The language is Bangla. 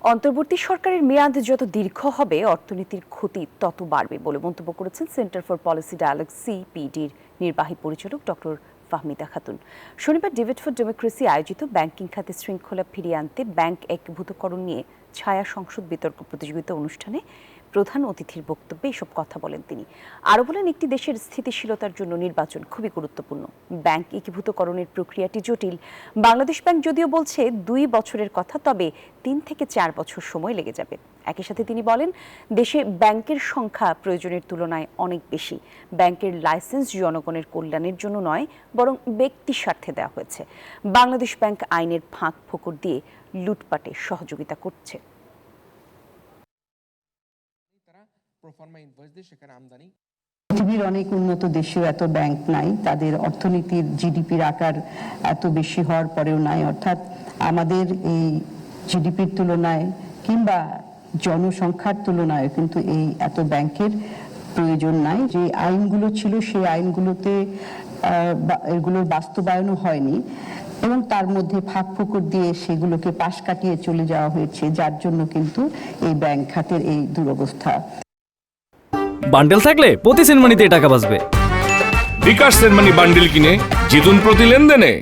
অন্তর্বর্তী সরকারের মেয়াদ যত দীর্ঘ হবে অর্থনীতির ক্ষতি তত বাড়বে বলে মন্তব্য করেছেন সেন্টার ফর পলিসি ডায়ালগ সিপিডির নির্বাহী পরিচালক ডক্টর ফাহমিদা খাতুন। শনিবার ডিবেট ফর ডেমোক্রেসি আয়োজিত ব্যাংকিং খাতে শৃঙ্খলা ফিরিয়ে আনতে ব্যাংক একীভূতকরণ নিয়ে ছায়া সংসদ বিতর্ক প্রতিযোগিতা অনুষ্ঠানে প্রধান অতিথির বক্তব্যে এসব কথা বলেন তিনি। আরও বলেন, একটি দেশের স্থিতিশীলতার জন্য নির্বাচন খুবই গুরুত্বপূর্ণ। ব্যাংক একীভূতকরণের প্রক্রিয়াটি জটিল। বাংলাদেশ ব্যাংক যদিও বলছে 2 বছরের কথা, তবে 3 থেকে 4 বছর সময় লেগে যাবে। একই সাথে তিনি বলেন, দেশে ব্যাংকের সংখ্যা প্রয়োজনের তুলনায় অনেক বেশি। ব্যাংকের লাইসেন্স জনগণের কল্যাণের জন্য নয়, বরং ব্যক্তি স্বার্থে দেওয়া হয়েছে। বাংলাদেশ ব্যাংক আইনের ফাঁক ফোকর দিয়ে লুটপাটে সহযোগিতা করছে। পৃথিবীর অনেক উন্নত দেশেও এত ব্যাংক নাই, তাদের অর্থনীতির জিডিপির আকার এত বেশি হওয়ার পরেও নাই। অর্থাৎ আমাদের এই জিডিপির তুলনায় কিংবা জনসংখ্যার তুলনায় কিন্তু এই এত ব্যাংকের প্রয়োজন নাই। যে আইনগুলো ছিল সেই আইনগুলোতে এগুলোর বাস্তবায়নও হয়নি এবং তার মধ্যে ফাঁক ফোকর দিয়ে সেগুলোকে পাশ কাটিয়ে চলে যাওয়া হয়েছে, যার জন্য কিন্তু এই ব্যাংক খাতের এই দুরবস্থা। বান্ডেল থাকলে প্রতি সেনমানিতে টাকা বাঁচবে। বিকাশ সেনমানি বান্ডেল কিনে জিতুন প্রতি লেনদেনে।